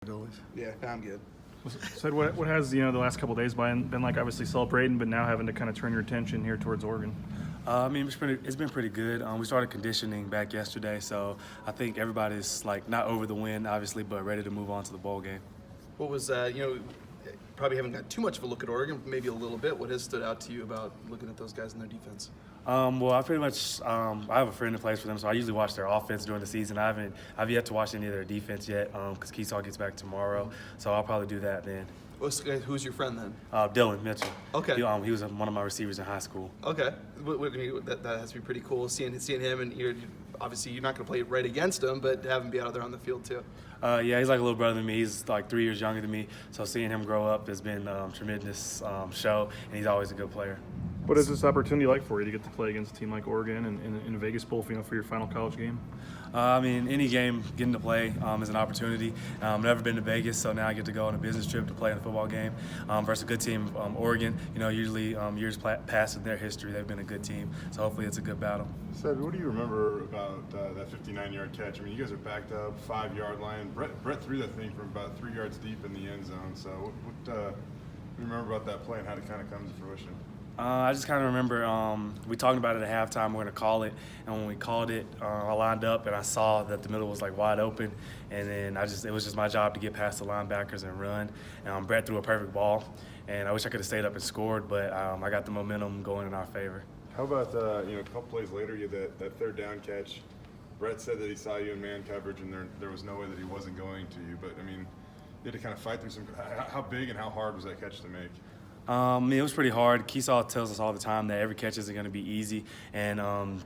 Always. Yeah, I'm good. So what has the last couple of days been like? Obviously celebrating, but now having to kind of turn your attention here towards Oregon. I mean, it's been pretty good. We started conditioning back yesterday, so I think everybody's like not over the win, obviously, but ready to move on to the bowl game. What was probably haven't got too much of a look at Oregon, maybe a little bit. What has stood out to you about looking at those guys and their defense? Well, I pretty much I have a friend that plays for them, so I usually watch their offense during the season. I've yet to watch any of their defense yet because Keesaw gets back tomorrow, so I'll probably do that then. Who's your friend then? Dylan Mitchell. Okay. He was one of my receivers in high school. Okay. That has to be pretty cool seeing him, and obviously you're not going to play right against him, but have him be out there on the field too. Yeah, he's like a little brother to me. He's like 3 years younger than me, so seeing him grow up has been a tremendous show, and he's always a good player. What is this opportunity like for you to get to play against a team like Oregon and in Vegas Bowl for your final college game? I mean, any game getting to play is an opportunity. Never been to Vegas, so now I get to go on a business trip to play in a football game versus a good team, Oregon. Usually years past in their history, they've been a good team. So hopefully it's a good battle. Ced, what do you remember about that 59-yard catch? I mean, you guys are backed up, 5-yard line. Brett threw that thing from about 3 yards deep in the end zone. So what do you remember about that play and how it kind of comes to fruition? I just kind of remember we talked about it at halftime. We're going to call it, and when we called it, I lined up and I saw that the middle was like wide open, and then it was just my job to get past the linebackers and run. Brett threw a perfect ball, and I wish I could have stayed up and scored, but I got the momentum going in our favor. How about a couple plays later, you had that third down catch. Brett said that he saw you in man coverage, and there was no way that he wasn't going to you. But I mean, you had to kind of fight through some. How big and how hard was that catch to make? It was pretty hard. Keesaw tells us all the time that every catch isn't going to be easy, and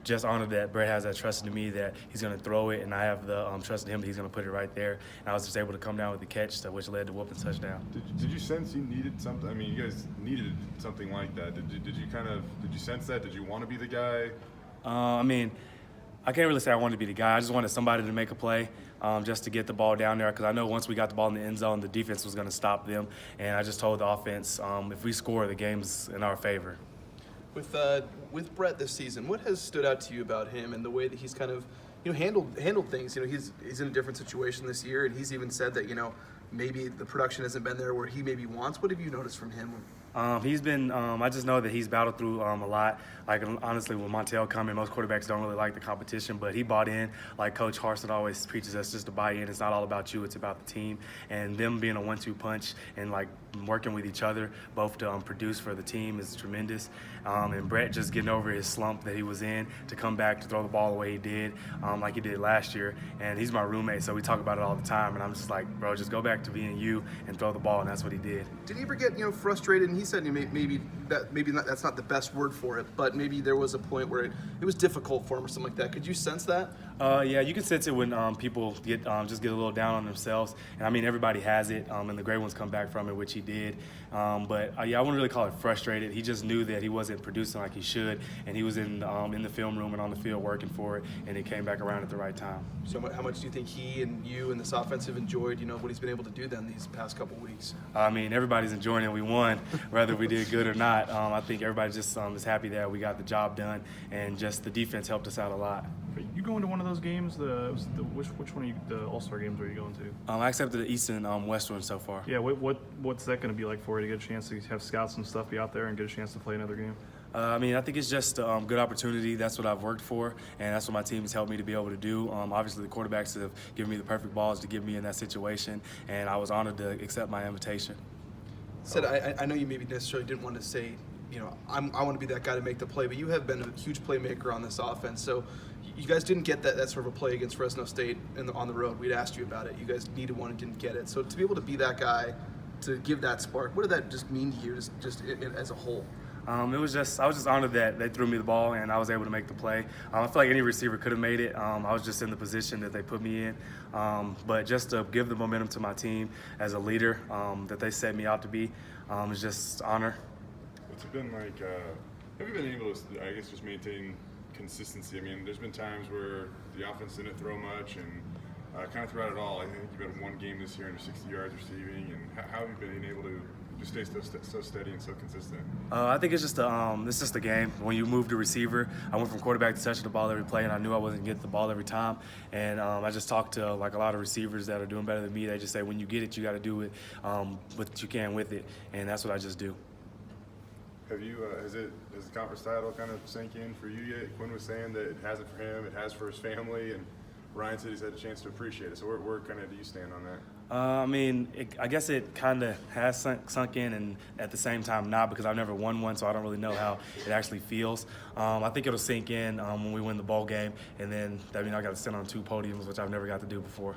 just honored that Brett has that trust in me that he's going to throw it, and I have the trust in him that he's going to put it right there. And I was just able to come down with the catch, which led to whooping touchdown. Did you sense you needed something? I mean, you guys needed something like that. Did you sense that? Did you want to be the guy? I mean, I can't really say I wanted to be the guy. I just wanted somebody to make a play just to get the ball down there because I know once we got the ball in the end zone, the defense was going to stop them. And I just told the offense, if we score, the game's in our favor. With Brett this season, what has stood out to you about him and the way that he's kind of handled things? He's in a different situation this year, and he's even said that maybe the production hasn't been there where he maybe wants. What have you noticed from him? He's been, I just know that he's battled through a lot. Like, honestly, with Montel coming, most quarterbacks don't really like the competition, but he bought in. Like Coach Harsin always preaches us just to buy in. It's not all about you, it's about the team. And them being a 1-2 punch and, like, working with each other, both to produce for the team is tremendous. And Brett just getting over his slump that he was in to come back to throw the ball the way he did, like he did last year. And he's my roommate, so we talk about it all the time. And I'm just like, bro, just go back to being you and throw the ball, and that's what he did. Did he ever get frustrated? And he said that's not the best word for it, but maybe there was a point where it was difficult for him or something like that. Could you sense that? Yeah, you can sense it when people get just get a little down on themselves. And I mean, everybody has it, and the great ones come back from it, which he did. But yeah, I wouldn't really call it frustrated. He just knew that he wasn't producing like he should, and he was in the film room and on the field working for it, and it came back around at the right time. So how much do you think he and you and this offense have enjoyed, what he's been able to do then these past couple weeks? I mean, everybody's enjoying it. We won, whether we did good or not. I think everybody just is happy that we got the job done, and just the defense helped us out a lot. Are you going to one of those games? Which one of the All-Star games are you going to? I accepted the East and West one so far. Yeah, what's that going to be like for you to get a chance to have scouts and stuff be out there and get a chance to play another game? I mean, I think it's just a good opportunity. That's what I've worked for, and that's what my team has helped me to be able to do. Obviously, the quarterbacks have given me the perfect balls to get me in that situation, and I was honored to accept my invitation. Ced, I know you maybe necessarily didn't want to say, I want to be that guy to make the play, but you have been a huge playmaker on this offense. So you guys didn't get that sort of a play against Fresno State on the road. We'd asked you about it. You guys needed one and didn't get it. So to be able to be that guy, to give that spark, what did that just mean to you, just as a whole? I was just honored that they threw me the ball and I was able to make the play. I feel like any receiver could have made it. I was just in the position that they put me in. But just to give the momentum to my team as a leader that they set me out to be is just honor. What's it been like? Have you been able to, I guess, just maintain consistency? I mean, there's been times where the offense didn't throw much, and kind of throughout it all. I think you've had one game this year under 60 yards receiving, and how have you been able to just stay so steady and so consistent? I think it's just a game. When you move the receiver, I went from quarterback to touching the ball every play, and I knew I wasn't getting the ball every time. And I just talked to like a lot of receivers that are doing better than me. They just say when you get it, you got to do it what you can with it, and that's what I just do. Have you has the conference title kind of sink in for you yet? Quinn was saying that it hasn't for him, it has for his family, and Ryan said he's had a chance to appreciate it. So where kind of do you stand on that? I mean, I guess it kind of has sunk in, and at the same time not, because I've never won one, so I don't really know how it actually feels. I think it'll sink in when we win the bowl game, and then that means I got to sit on 2 podiums, which I've never got to do before.